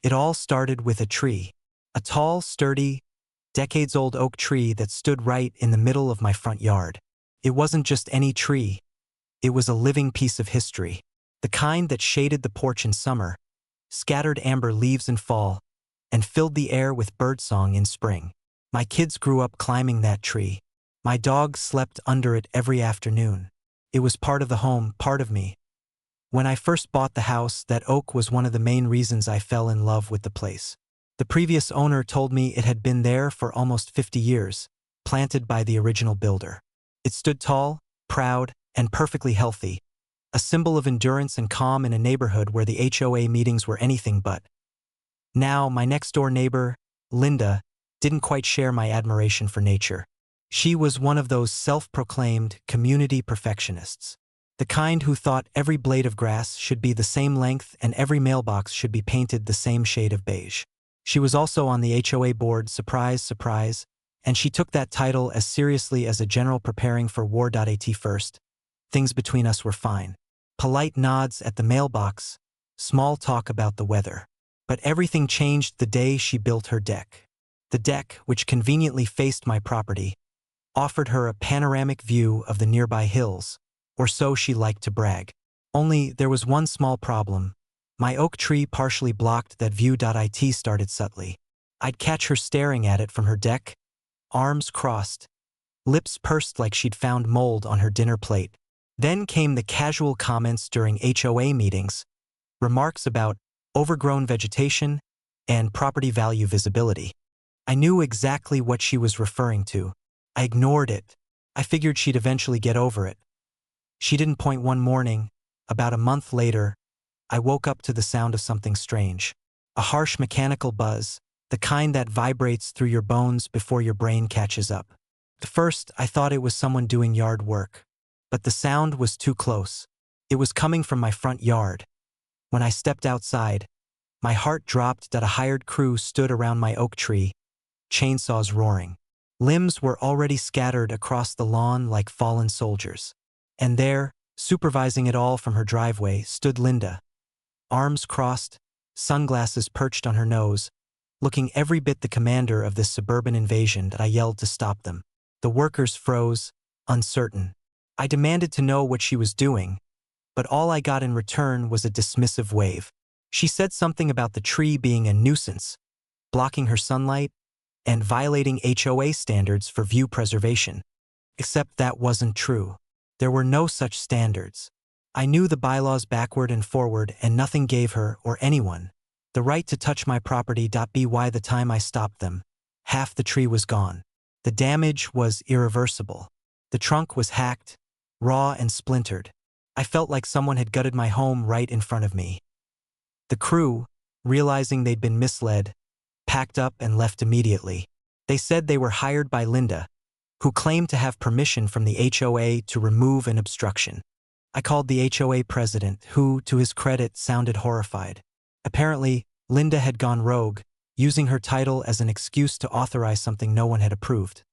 It all started with a tree. A tall, sturdy, decades-old oak tree that stood right in the middle of my front yard. It wasn't just any tree. It was a living piece of history. The kind that shaded the porch in summer, scattered amber leaves in fall, and filled the air with birdsong in spring. My kids grew up climbing that tree. My dog slept under it every afternoon. It was part of the home, part of me. When I first bought the house, that oak was one of the main reasons I fell in love with the place. The previous owner told me it had been there for almost 50 years, planted by the original builder. It stood tall, proud, and perfectly healthy, a symbol of endurance and calm in a neighborhood where the HOA meetings were anything but. Now, my next-door neighbor, Linda, didn't quite share my admiration for nature. She was one of those self-proclaimed community perfectionists, the kind who thought every blade of grass should be the same length and every mailbox should be painted the same shade of beige. She was also on the HOA board, surprise, surprise, and she took that title as seriously as a general preparing for war.at first. Things between us were fine. Polite nods at the mailbox, small talk about the weather. But everything changed the day she built her deck. The deck, which conveniently faced my property, offered her a panoramic view of the nearby hills, or so she liked to brag. Only there was one small problem. My oak tree partially blocked that view.it started subtly. I'd catch her staring at it from her deck, arms crossed, lips pursed like she'd found mold on her dinner plate. Then came the casual comments during HOA meetings, remarks about overgrown vegetation and property value visibility. I knew exactly what she was referring to. I ignored it. I figured she'd eventually get over it. She didn't point one morning. About a month later, I woke up to the sound of something strange. A harsh mechanical buzz, the kind that vibrates through your bones before your brain catches up. At first, I thought it was someone doing yard work. But the sound was too close. It was coming from my front yard. When I stepped outside, my heart dropped that a hired crew stood around my oak tree, chainsaws roaring. Limbs were already scattered across the lawn like fallen soldiers. And there, supervising it all from her driveway, stood Linda, arms crossed, sunglasses perched on her nose, looking every bit the commander of this suburban invasion. That I yelled to stop them. The workers froze, uncertain. I demanded to know what she was doing, but all I got in return was a dismissive wave. She said something about the tree being a nuisance, blocking her sunlight, and violating HOA standards for view preservation. Except that wasn't true. There were no such standards. I knew the bylaws backward and forward, and nothing gave her, or anyone, the right to touch my property. By the time I stopped them, half the tree was gone. The damage was irreversible. The trunk was hacked, raw and splintered. I felt like someone had gutted my home right in front of me. The crew, realizing they'd been misled, packed up and left immediately. They said they were hired by Linda, who claimed to have permission from the HOA to remove an obstruction. I called the HOA president, who, to his credit, sounded horrified. Apparently, Linda had gone rogue, using her title as an excuse to authorize something no one had approved.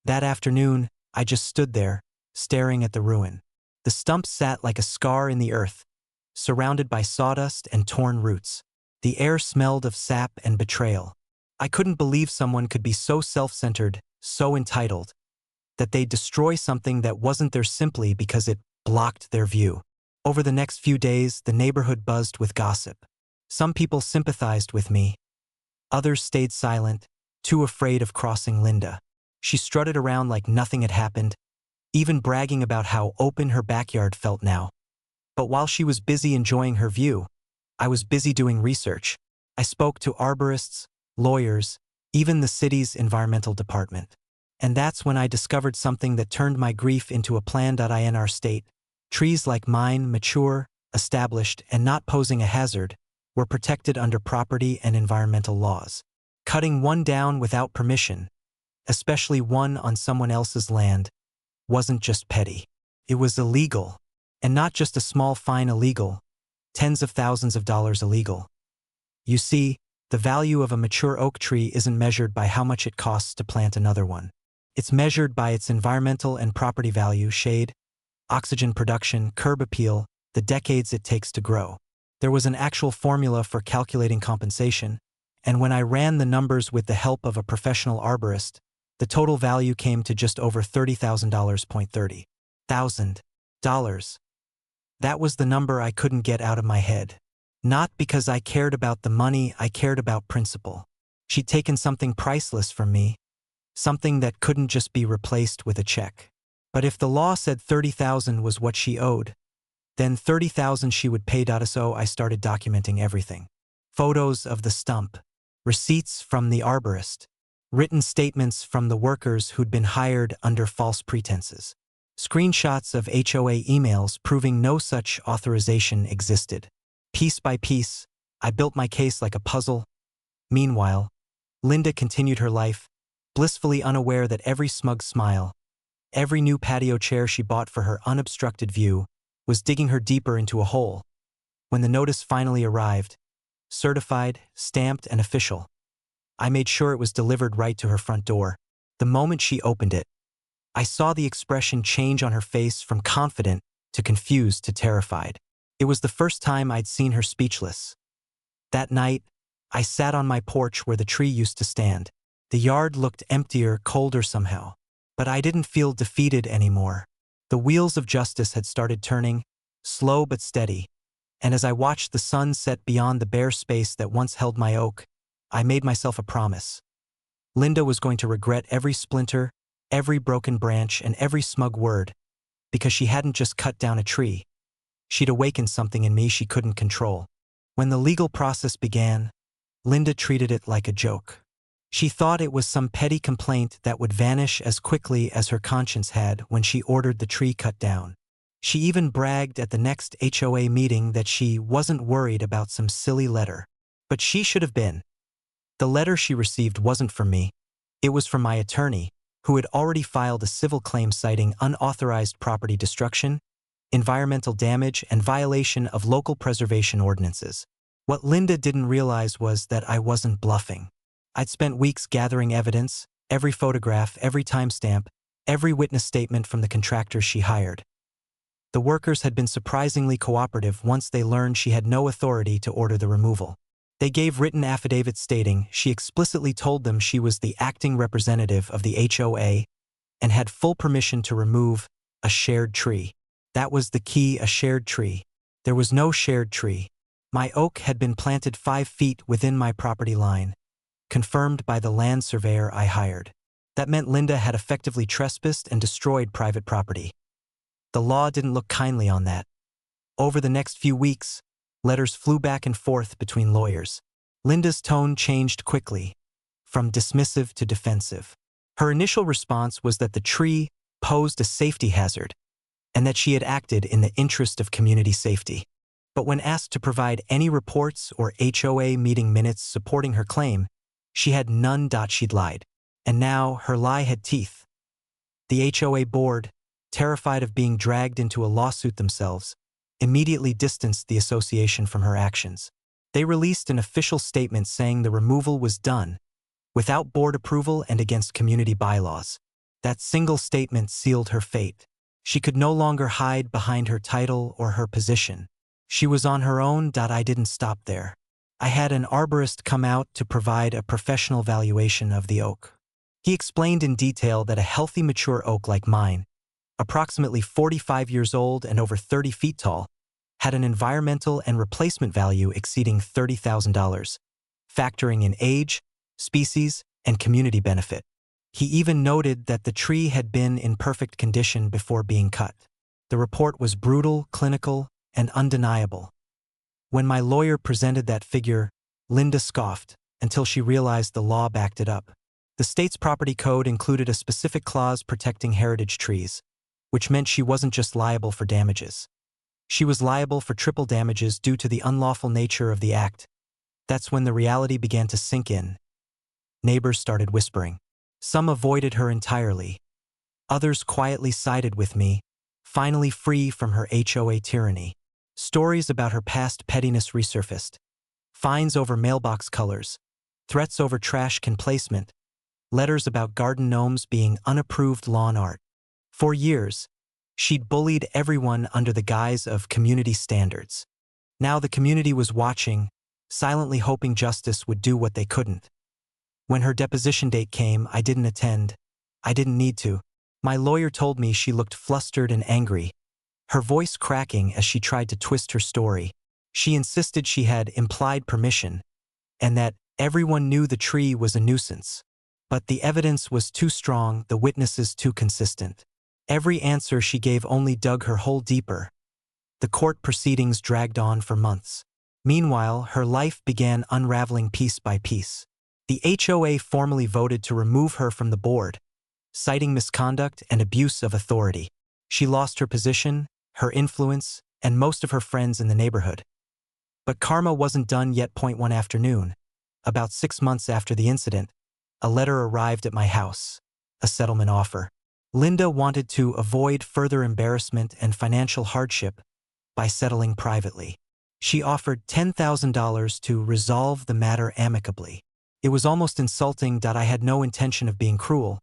That afternoon, I just stood there, staring at the ruin. The stump sat like a scar in the earth, surrounded by sawdust and torn roots. The air smelled of sap and betrayal. I couldn't believe someone could be so self-centered, so entitled, that they'd destroy something that wasn't theirs simply because it blocked their view. Over the next few days, the neighborhood buzzed with gossip. Some people sympathized with me. Others stayed silent, too afraid of crossing Linda. She strutted around like nothing had happened, even bragging about how open her backyard felt now. But while she was busy enjoying her view, I was busy doing research. I spoke to arborists, lawyers, even the city's environmental department. And that's when I discovered something that turned my grief into a plan. In our state, trees like mine, mature, established, and not posing a hazard, were protected under property and environmental laws. Cutting one down without permission, especially one on someone else's land, wasn't just petty. It was illegal. And not just a small fine illegal, tens of thousands of dollars illegal. You see, the value of a mature oak tree isn't measured by how much it costs to plant another one. It's measured by its environmental and property value, shade, oxygen production, curb appeal, the decades it takes to grow. There was an actual formula for calculating compensation, and when I ran the numbers with the help of a professional arborist, the total value came to just over $30,000. $30,000. That was the number I couldn't get out of my head. Not because I cared about the money, I cared about principle. She'd taken something priceless from me, something that couldn't just be replaced with a check. But if the law said $30,000 was what she owed, then $30,000 she would pay. So I started documenting everything. Photos of the stump, receipts from the arborist, written statements from the workers who'd been hired under false pretenses, screenshots of HOA emails proving no such authorization existed. Piece by piece, I built my case like a puzzle. Meanwhile, Linda continued her life, blissfully unaware that every smug smile, every new patio chair she bought for her unobstructed view, was digging her deeper into a hole. When the notice finally arrived, certified, stamped, and official, I made sure it was delivered right to her front door. The moment she opened it, I saw the expression change on her face from confident to confused to terrified. It was the first time I'd seen her speechless. That night, I sat on my porch where the tree used to stand. The yard looked emptier, colder somehow. But I didn't feel defeated anymore. The wheels of justice had started turning, slow but steady, and as I watched the sun set beyond the bare space that once held my oak, I made myself a promise. Linda was going to regret every splinter, every broken branch, and every smug word, because she hadn't just cut down a tree. She'd awakened something in me she couldn't control. When the legal process began, Linda treated it like a joke. She thought it was some petty complaint that would vanish as quickly as her conscience had when she ordered the tree cut down. She even bragged at the next HOA meeting that she wasn't worried about some silly letter. But she should have been. The letter she received wasn't from me. It was from my attorney, who had already filed a civil claim citing unauthorized property destruction, environmental damage, and violation of local preservation ordinances. What Linda didn't realize was that I wasn't bluffing. I'd spent weeks gathering evidence, every photograph, every timestamp, every witness statement from the contractors she hired. The workers had been surprisingly cooperative once they learned she had no authority to order the removal. They gave written affidavits stating she explicitly told them she was the acting representative of the HOA and had full permission to remove a shared tree. That was the key, a shared tree. There was no shared tree. My oak had been planted 5 feet within my property line, confirmed by the land surveyor I hired. That meant Linda had effectively trespassed and destroyed private property. The law didn't look kindly on that. Over the next few weeks, letters flew back and forth between lawyers. Linda's tone changed quickly, from dismissive to defensive. Her initial response was that the tree posed a safety hazard, and that she had acted in the interest of community safety. But when asked to provide any reports or HOA meeting minutes supporting her claim, she had none. She'd lied. And now her lie had teeth. The HOA board, terrified of being dragged into a lawsuit themselves, immediately distanced the association from her actions. They released an official statement saying the removal was done, without board approval and against community bylaws. That single statement sealed her fate. She could no longer hide behind her title or her position. She was on her own. I didn't stop there. I had an arborist come out to provide a professional valuation of the oak. He explained in detail that a healthy, mature oak like mine, approximately 45 years old and over 30 feet tall, had an environmental and replacement value exceeding $30,000, factoring in age, species, and community benefit. He even noted that the tree had been in perfect condition before being cut. The report was brutal, clinical, and undeniable. When my lawyer presented that figure, Linda scoffed until she realized the law backed it up. The state's property code included a specific clause protecting heritage trees, which meant she wasn't just liable for damages. She was liable for triple damages due to the unlawful nature of the act. That's when the reality began to sink in. Neighbors started whispering. Some avoided her entirely. Others quietly sided with me, finally free from her HOA tyranny. Stories about her past pettiness resurfaced. Fines over mailbox colors, threats over trash can placement, letters about garden gnomes being unapproved lawn art. For years, she'd bullied everyone under the guise of community standards. Now the community was watching, silently hoping justice would do what they couldn't. When her deposition date came, I didn't attend. I didn't need to. My lawyer told me she looked flustered and angry, her voice cracking as she tried to twist her story. She insisted she had implied permission, and that everyone knew the tree was a nuisance. But the evidence was too strong, the witnesses too consistent. Every answer she gave only dug her hole deeper. The court proceedings dragged on for months. Meanwhile, her life began unraveling piece by piece. The HOA formally voted to remove her from the board, citing misconduct and abuse of authority. She lost her position, her influence, and most of her friends in the neighborhood. But karma wasn't done yet. One afternoon, about 6 months after the incident, a letter arrived at my house, a settlement offer. Linda wanted to avoid further embarrassment and financial hardship by settling privately. She offered $10,000 to resolve the matter amicably. It was almost insulting that I had no intention of being cruel,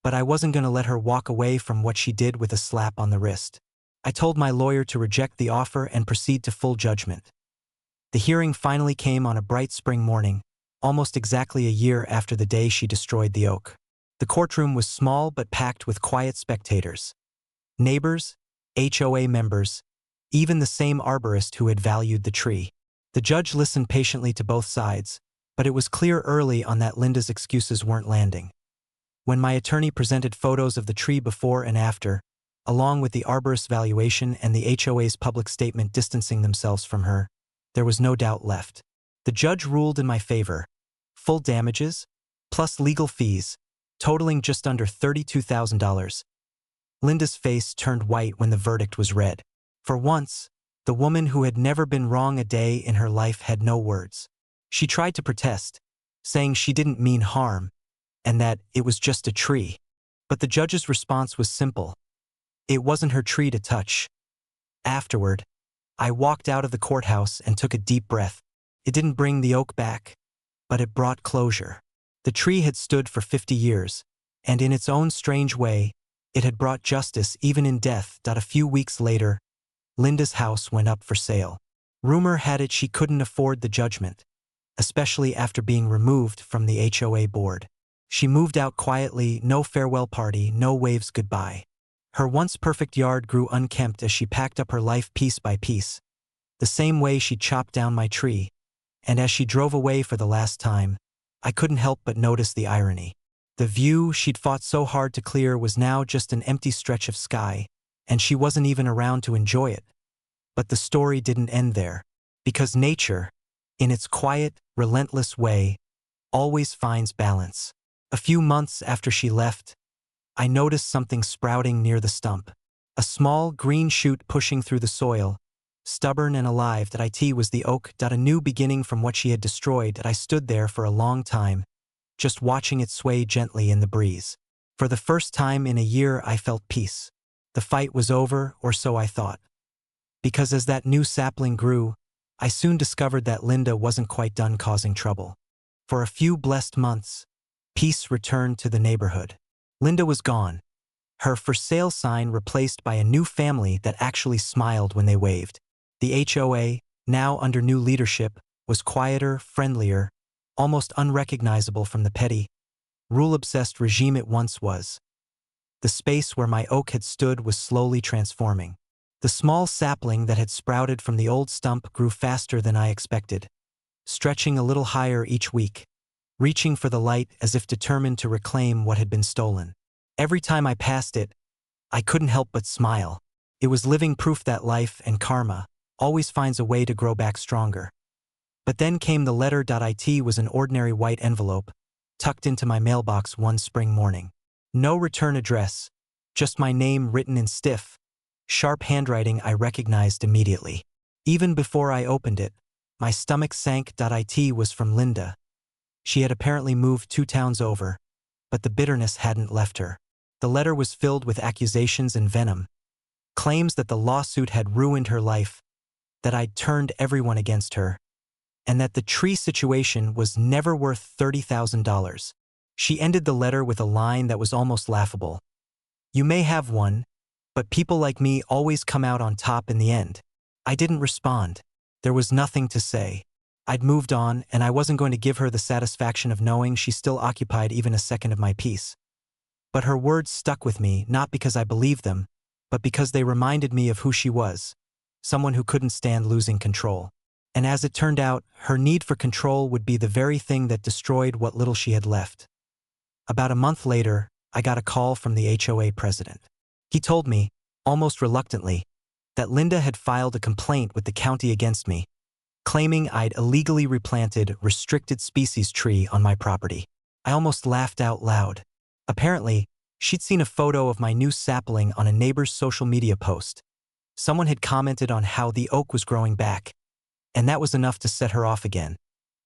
but I wasn't going to let her walk away from what she did with a slap on the wrist. I told my lawyer to reject the offer and proceed to full judgment. The hearing finally came on a bright spring morning, almost exactly a year after the day she destroyed the oak. The courtroom was small but packed with quiet spectators. Neighbors, HOA members, even the same arborist who had valued the tree. The judge listened patiently to both sides, but it was clear early on that Linda's excuses weren't landing. When my attorney presented photos of the tree before and after, along with the arborist's valuation and the HOA's public statement distancing themselves from her, there was no doubt left. The judge ruled in my favor. Full damages, plus legal fees, totaling just under $32,000. Linda's face turned white when the verdict was read. For once, the woman who had never been wrong a day in her life had no words. She tried to protest, saying she didn't mean harm, and that it was just a tree. But the judge's response was simple. It wasn't her tree to touch. Afterward, I walked out of the courthouse and took a deep breath. It didn't bring the oak back, but it brought closure. The tree had stood for 50 years, and in its own strange way, it had brought justice even in death. A few weeks later, Linda's house went up for sale. Rumor had it she couldn't afford the judgment, especially after being removed from the HOA board. She moved out quietly, no farewell party, no waves goodbye. Her once perfect yard grew unkempt as she packed up her life piece by piece, the same way she chopped down my tree. And as she drove away for the last time, I couldn't help but notice the irony. The view she'd fought so hard to clear was now just an empty stretch of sky, and she wasn't even around to enjoy it. But the story didn't end there, because nature, in its quiet, relentless way, always finds balance. A few months after she left, I noticed something sprouting near the stump. A small green shoot pushing through the soil, stubborn and alive. It was the oak. A new beginning from what she had destroyed. I stood there for a long time, just watching it sway gently in the breeze. For the first time in a year I felt peace. The fight was over, or so I thought. Because as that new sapling grew, I soon discovered that Linda wasn't quite done causing trouble. For a few blessed months, peace returned to the neighborhood. Linda was gone, her for sale sign replaced by a new family that actually smiled when they waved. The HOA, now under new leadership, was quieter, friendlier, almost unrecognizable from the petty, rule-obsessed regime it once was. The space where my oak had stood was slowly transforming. The small sapling that had sprouted from the old stump grew faster than I expected, stretching a little higher each week, reaching for the light as if determined to reclaim what had been stolen. Every time I passed it, I couldn't help but smile. It was living proof that life and karma always finds a way to grow back stronger. But then came the letter. It was an ordinary white envelope, tucked into my mailbox one spring morning. No return address, just my name written in stiff, sharp handwriting I recognized immediately. Even before I opened it, my stomach sank. It was from Linda. She had apparently moved 2 towns over, but the bitterness hadn't left her. The letter was filled with accusations and venom, claims that the lawsuit had ruined her life, that I'd turned everyone against her, and that the tree situation was never worth $30,000. She ended the letter with a line that was almost laughable. "You may have one, but people like me always come out on top in the end." I didn't respond. There was nothing to say. I'd moved on, and I wasn't going to give her the satisfaction of knowing she still occupied even a second of my peace. But her words stuck with me, not because I believed them, but because they reminded me of who she was, someone who couldn't stand losing control. And as it turned out, her need for control would be the very thing that destroyed what little she had left. About a month later, I got a call from the HOA president. He told me, almost reluctantly, that Linda had filed a complaint with the county against me, claiming I'd illegally replanted restricted species tree on my property. I almost laughed out loud. Apparently, she'd seen a photo of my new sapling on a neighbor's social media post. Someone had commented on how the oak was growing back, and that was enough to set her off again.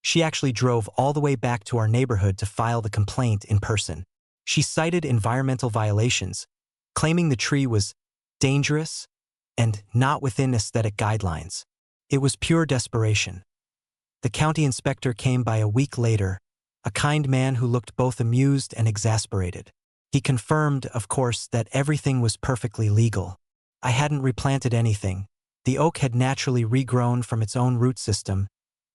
She actually drove all the way back to our neighborhood to file the complaint in person. She cited environmental violations, claiming the tree was dangerous and not within aesthetic guidelines. It was pure desperation. The county inspector came by a week later, a kind man who looked both amused and exasperated. He confirmed, of course, that everything was perfectly legal. I hadn't replanted anything. The oak had naturally regrown from its own root system,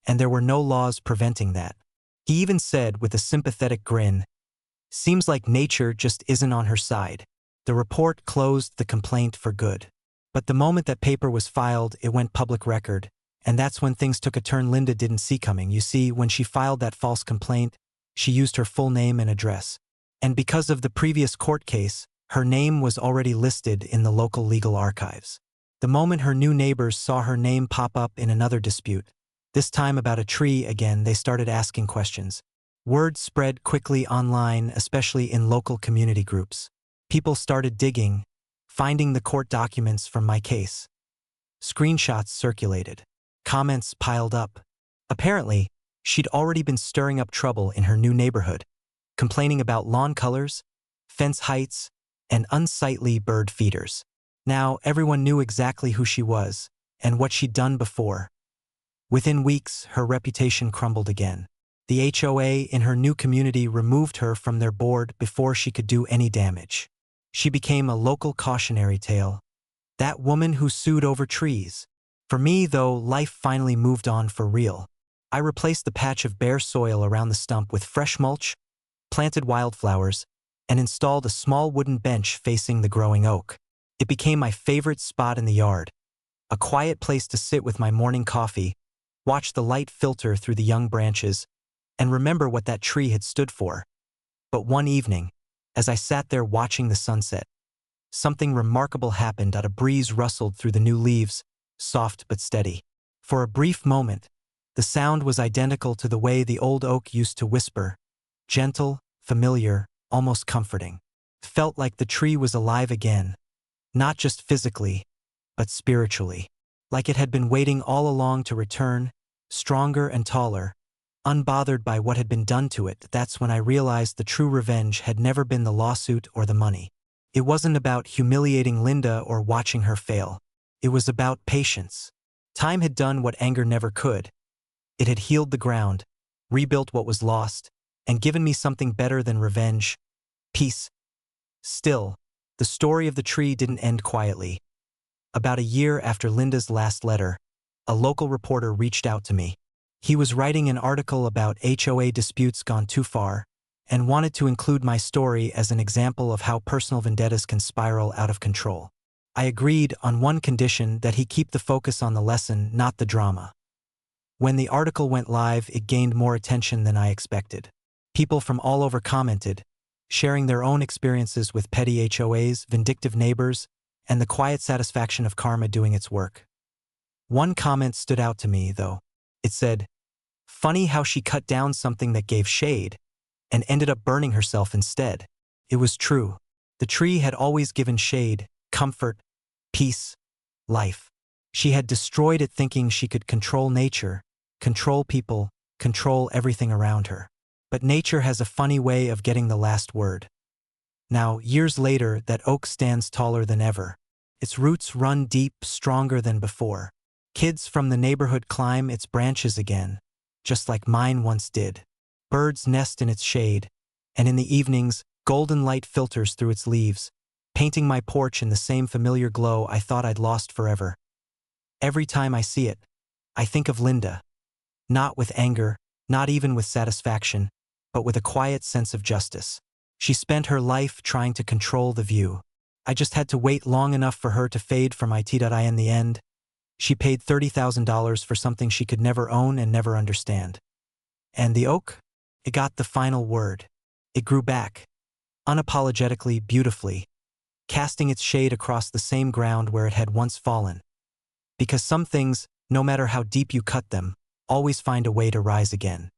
and there were no laws preventing that. He even said with a sympathetic grin, "Seems like nature just isn't on her side." The report closed the complaint for good. But the moment that paper was filed, it went public record, and that's when things took a turn Linda didn't see coming. You see, when she filed that false complaint, she used her full name and address. And because of the previous court case, her name was already listed in the local legal archives. The moment her new neighbors saw her name pop up in another dispute, this time about a tree again, they started asking questions. Word spread quickly online, especially in local community groups. People started digging, finding the court documents from my case. Screenshots circulated. Comments piled up. Apparently, she'd already been stirring up trouble in her new neighborhood, complaining about lawn colors, fence heights, and unsightly bird feeders. Now, everyone knew exactly who she was and what she'd done before. Within weeks, her reputation crumbled again. The HOA in her new community removed her from their board before she could do any damage. She became a local cautionary tale. That woman who sued over trees. For me, though, life finally moved on for real. I replaced the patch of bare soil around the stump with fresh mulch, planted wildflowers, and installed a small wooden bench facing the growing oak. It became my favorite spot in the yard, a quiet place to sit with my morning coffee, watch the light filter through the young branches, and remember what that tree had stood for. But one evening, as I sat there watching the sunset, something remarkable happened. A breeze rustled through the new leaves, soft but steady. For a brief moment, the sound was identical to the way the old oak used to whisper, gentle, familiar, almost comforting. It felt like the tree was alive again, not just physically, but spiritually. Like it had been waiting all along to return, stronger and taller, unbothered by what had been done to it. That's when I realized the true revenge had never been the lawsuit or the money. It wasn't about humiliating Linda or watching her fail. It was about patience. Time had done what anger never could. It had healed the ground, rebuilt what was lost, and given me something better than revenge: peace. Still, the story of the tree didn't end quietly. About a year after Linda's last letter, a local reporter reached out to me. He was writing an article about HOA disputes gone too far, and wanted to include my story as an example of how personal vendettas can spiral out of control. I agreed on one condition: that he keep the focus on the lesson, not the drama. When the article went live, it gained more attention than I expected. People from all over commented, sharing their own experiences with petty HOAs, vindictive neighbors, and the quiet satisfaction of karma doing its work. One comment stood out to me, though. It said, "Funny how she cut down something that gave shade and ended up burning herself instead." It was true. The tree had always given shade, comfort, peace, life. She had destroyed it thinking she could control nature, control people, control everything around her. But nature has a funny way of getting the last word. Now, years later, that oak stands taller than ever. Its roots run deep, stronger than before. Kids from the neighborhood climb its branches again, just like mine once did. Birds nest in its shade, and in the evenings, golden light filters through its leaves, painting my porch in the same familiar glow I thought I'd lost forever. Every time I see it, I think of Linda. Not with anger, not even with satisfaction, but with a quiet sense of justice. She spent her life trying to control the view. I just had to wait long enough for her to fade from IT.I in the end. She paid $30,000 for something she could never own and never understand. And the oak? It got the final word. It grew back, unapologetically, beautifully, casting its shade across the same ground where it had once fallen. Because some things, no matter how deep you cut them, always find a way to rise again.